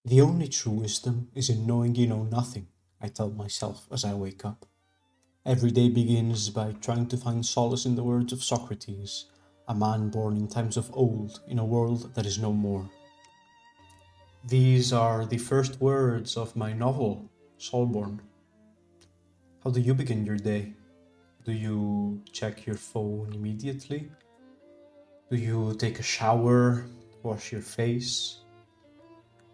The only true wisdom is in knowing you know nothing, I tell myself as I wake up. Every day begins by trying to find solace in the words of Socrates, a man born in times of old in a world that is no more. These are the first words of my novel, SOLBORN. How do you begin your day? Do you check your phone immediately? Do you take a shower, wash your face?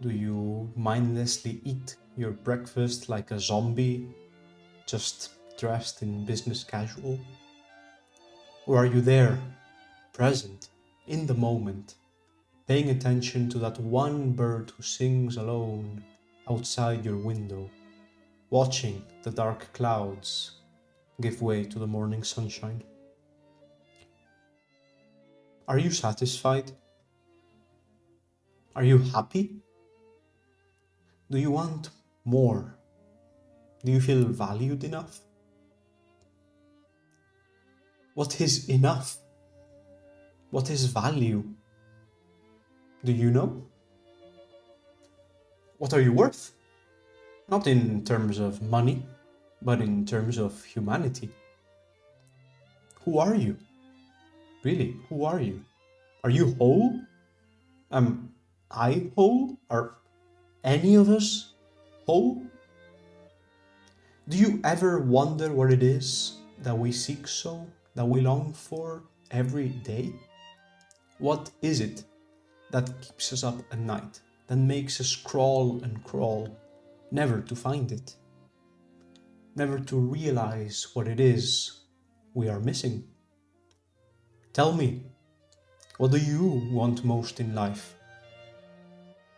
Do you mindlessly eat your breakfast like a zombie, just dressed in business casual? Or are you there, present, in the moment, paying attention to that one bird who sings alone outside your window, watching the dark clouds give way to the morning sunshine? Are you satisfied? Are you happy? Do you want more? Do you feel valued enough? What is enough? What is value? Do you know? What are you worth? Not in terms of money, but in terms of humanity. Who are you? Really, who are you? Are you whole? Am I whole? Are any of us whole? Do you ever wonder what it is that we seek so, that we long for every day? What is it that keeps us up at night, that makes us crawl and crawl, never to find it, never to realize what it is we are missing? Tell me, what do you want most in life?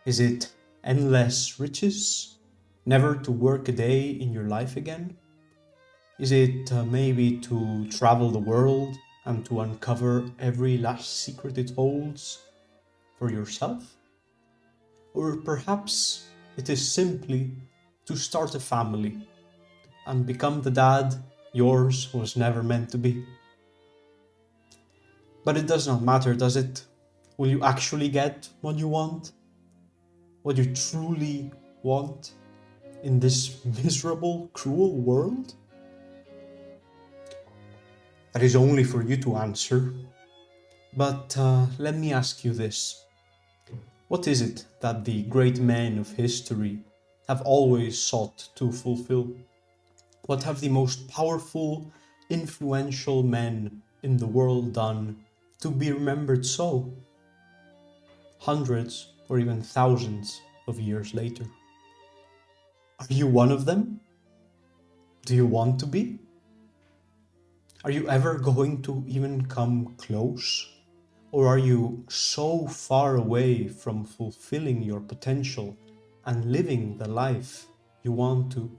Is it endless riches, never to work a day in your life again? Is it maybe to travel the world and to uncover every last secret it holds for yourself? Or perhaps it is simply to start a family and become the dad yours was never meant to be. But it does not matter, does it? Will you actually get what you want? What you truly want in this miserable, cruel world? That is only for you to answer. But let me ask you this. What is it that the great men of history have always sought to fulfill? What have the most powerful, influential men in the world done to be remembered so? Hundreds or even thousands of years later. Are you one of them? Do you want to be? Are you ever going to even come close? Or are you so far away from fulfilling your potential and living the life you want to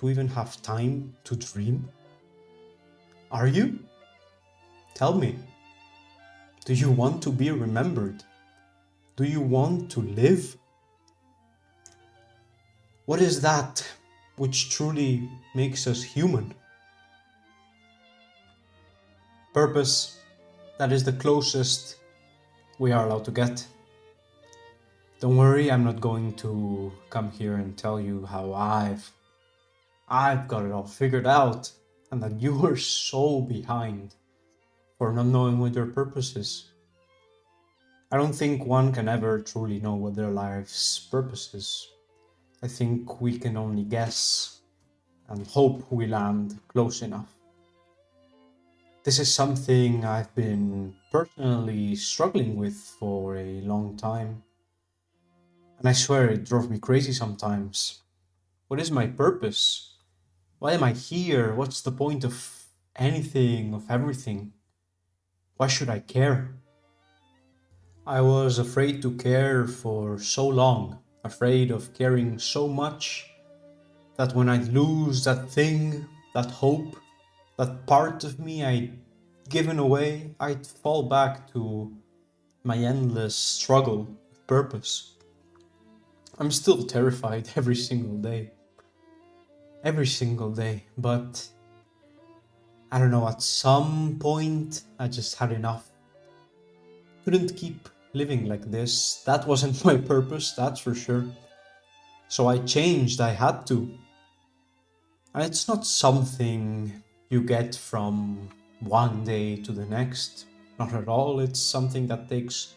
even have time to dream? Are you? Tell me. Do you want to be remembered? Do you want to live? What is that which truly makes us human? Purpose, that is the closest we are allowed to get. Don't worry, I'm not going to come here and tell you how I've got it all figured out and that you are so behind for not knowing what your purpose is. I don't think one can ever truly know what their life's purpose is. I think we can only guess and hope we land close enough. This is something I've been personally struggling with for a long time. And I swear it drove me crazy sometimes. What is my purpose? Why am I here? What's the point of anything, of everything? Why should I care? I was afraid to care for so long, afraid of caring so much that when I'd lose that thing, that hope, that part of me I'd given away, I'd fall back to my endless struggle with purpose. I'm still terrified every single day. Every single day, but I don't know, at some point I just had enough. Couldn't keep living like this. That wasn't my purpose, that's for sure. So I changed, I had to. And it's not something you get from one day to the next. Not at all. It's something that takes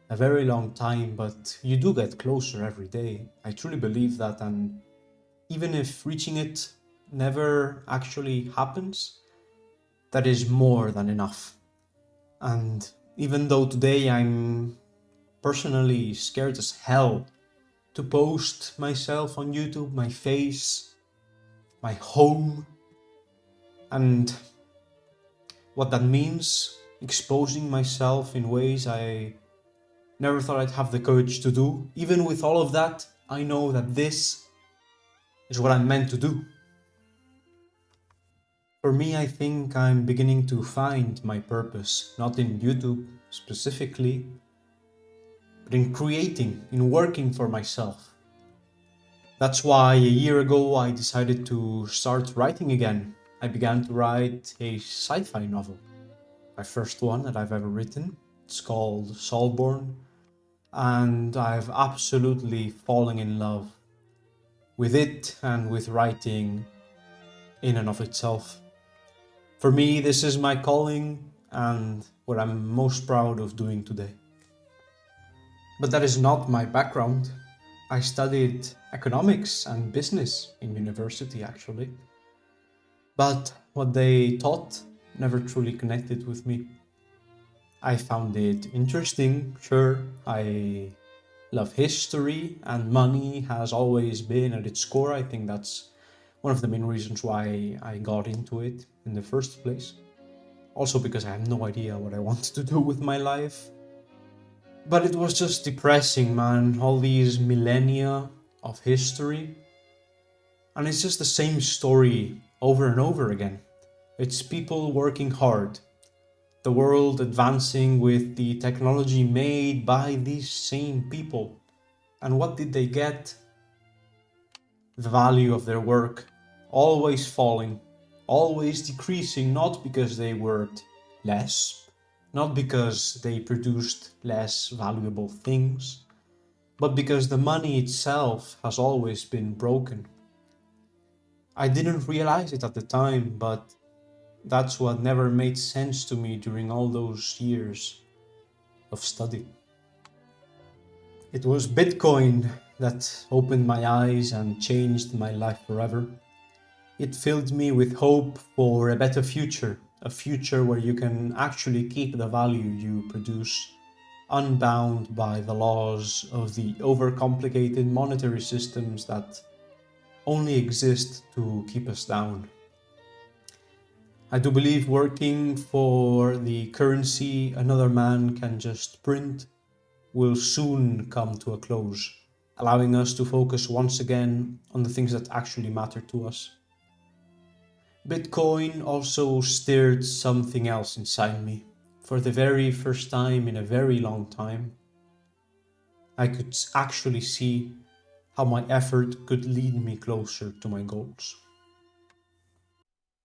a very long time, but you do get closer every day. I truly believe that, and even if reaching it never actually happens, that is more than enough. And even though today I'm personally scared as hell to post myself on YouTube, my face, my home, and what that means, exposing myself in ways I never thought I'd have the courage to do. Even with all of that, I know that this is what I'm meant to do. For me, I think I'm beginning to find my purpose, not in YouTube specifically, but in creating, in working for myself. That's why a year ago I decided to start writing again. I began to write a sci-fi novel, my first one that I've ever written. It's called SOLBORN, and I've absolutely fallen in love with it and with writing in and of itself. For me, this is my calling and what I'm most proud of doing today. But that is not my background. I studied economics and business in university, actually. But what they taught never truly connected with me. I found it interesting, sure. I love history, and money has always been at its core. I think that's one of the main reasons why I got into it in the first place. Also because I have no idea what I wanted to do with my life. But it was just depressing, man. All these millennia of history. And it's just the same story over and over again. It's people working hard, the world advancing with the technology made by these same people. And what did they get? The value of their work always falling, always decreasing, not because they worked less, not because they produced less valuable things, but because the money itself has always been broken. I didn't realize it at the time, but that's what never made sense to me during all those years of study. It was Bitcoin that opened my eyes and changed my life forever. It filled me with hope for a better future, a future where you can actually keep the value you produce, unbound by the laws of the overcomplicated monetary systems that only exist to keep us down. I do believe working for the currency another man can just print will soon come to a close, allowing us to focus once again on the things that actually matter to us. Bitcoin also stirred something else inside me. For the very first time in a very long time, I could actually see how my effort could lead me closer to my goals.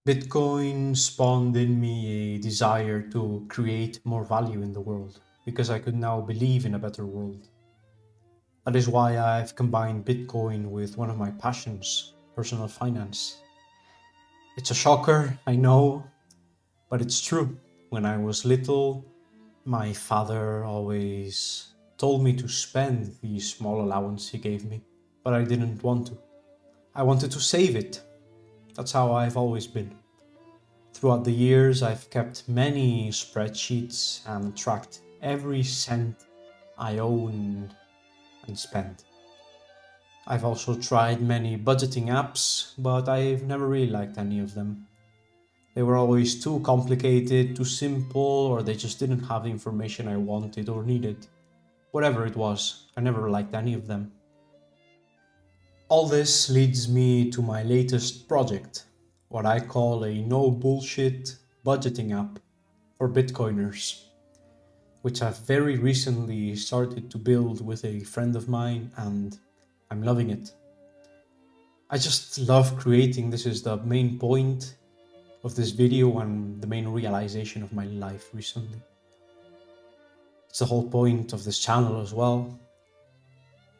Bitcoin spawned in me a desire to create more value in the world because I could now believe in a better world. That is why I've combined Bitcoin with one of my passions, personal finance. It's a shocker, I know, but it's true. When I was little, my father always told me to spend the small allowance he gave me, but I didn't want to. I wanted to save it. That's how I've always been. Throughout the years, I've kept many spreadsheets and tracked every cent I owned and spent. I've also tried many budgeting apps, but I've never really liked any of them. They were always too complicated, too simple, or they just didn't have the information I wanted or needed. Whatever it was, I never liked any of them. All this leads me to my latest project, what I call a no bullshit budgeting app for Bitcoiners, which I've very recently started to build with a friend of mine, and I'm loving it. I just love creating. This is the main point of this video and the main realization of my life recently. It's the whole point of this channel as well.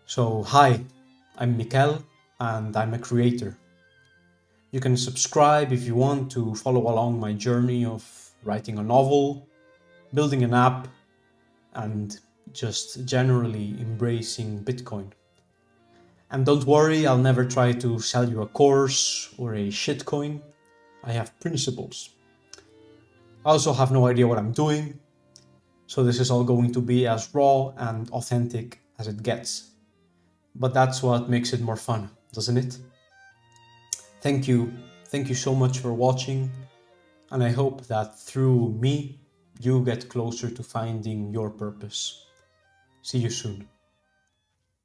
So hi, I'm Miquel and I'm a creator. You can subscribe if you want to follow along my journey of writing a novel, building an app, and just generally embracing Bitcoin. And don't worry, I'll never try to sell you a course or a shitcoin. I have principles. I also have no idea what I'm doing, so this is all going to be as raw and authentic as it gets. But that's what makes it more fun, doesn't it? Thank you so much for watching, and I hope that through me, you get closer to finding your purpose. See you soon.